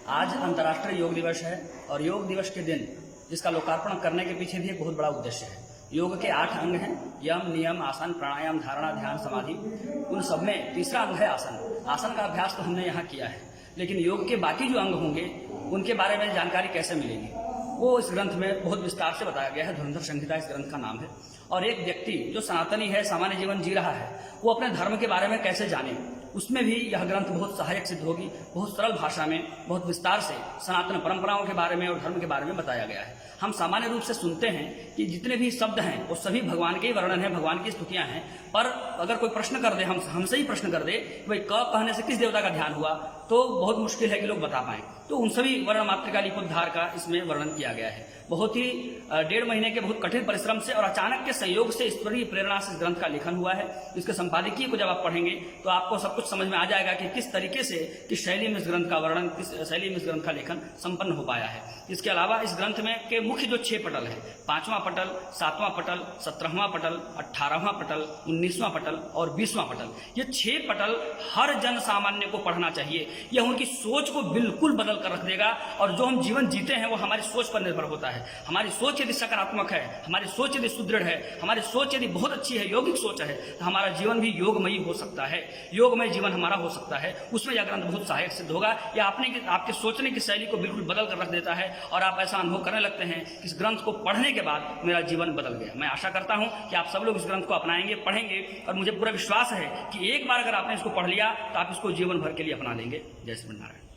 आज अंतर्राष्ट्रीय योग दिवस है और योग दिवस के दिन इसका लोकार्पण करने के पीछे भी एक बहुत बड़ा उद्देश्य है। योग के 8 अंग हैं, यम, नियम, आसन, प्राणायाम, धारणा, ध्यान, समाधि। उन सब में तीसरा अंग है आसन। आसन का अभ्यास तो हमने यहाँ किया है, लेकिन योग के बाकी जो अंग होंगे उनके बारे में जानकारी कैसे मिलेगी वो इस ग्रंथ में बहुत विस्तार से बताया गया है। धुरंधर संहिता इस ग्रंथ का नाम है। और एक व्यक्ति जो सनातनी है, सामान्य जीवन जी रहा है, वो अपने धर्म के बारे में कैसे जाने, उसमें भी यह ग्रंथ बहुत सहायक सिद्ध होगी। बहुत सरल भाषा में बहुत विस्तार से सनातन परंपराओं के बारे में और धर्म के बारे में बताया गया है। हम सामान्य रूप से सुनते हैं कि जितने भी शब्द हैं वो सभी भगवान के ही वर्णन है, भगवान की स्तुतियां हैं। पर अगर कोई प्रश्न कर दे, हमसे ही प्रश्न कर दे कि भाई क कहने से किस देवता का ध्यान हुआ, तो बहुत मुश्किल है कि लोग बता पाएं। तो उन सभी वर्ण मात्रिका लिपोद्धार का इसमें वर्णन किया गया है। बहुत ही 1.5 महीने के बहुत कठिन परिश्रम से और अचानक के संयोग से ईश्वरीय प्रेरणा से इस ग्रंथ का लेखन हुआ है। इसके संपादकीय को जब आप पढ़ेंगे तो आपको सब कुछ समझ में आ जाएगा कि किस तरीके से, किस शैली में इस ग्रंथ का वर्णन, किस शैली में इस ग्रंथ का लेखन संपन्न हो पाया है। इसके अलावा इस ग्रंथ में के मुख्य जो 6 पटल है, 5वां पटल, 7वां पटल, 17वां पटल, 18वां पटल, 19वां पटल और 20वां पटल, ये 6 पटल हर जन सामान्य को पढ़ना चाहिए। यह उनकी सोच को बिल्कुल बदल कर रख देगा। और जो हम जीवन जीते हैं वो हमारी सोच पर निर्भर होता है। हमारी सोच यदि सकारात्मक है, हमारी सोच यदि सुदृढ़ है, हमारी सोच यदि बहुत अच्छी है, यौगिक सोच है, तो हमारा जीवन भी योगमयी हो सकता है, योगमय जीवन हमारा हो सकता है। उसमें यह ग्रंथ बहुत सहायक सिद्ध होगा। यह आपके सोचने की शैली को बिल्कुल बदल कर रख देता है और आप ऐसा अनुभव करने लगते हैं कि इस ग्रंथ को पढ़ने के बाद मेरा जीवन बदल गया। मैं आशा करता हूं कि आप सब लोग इस ग्रंथ को अपनाएंगे, पढ़ेंगे और मुझे पूरा विश्वास है कि एक बार अगर आपने इसको पढ़ लिया तो आप इसको जीवन भर के लिए अपना लेंगे। जय श्री नारायण।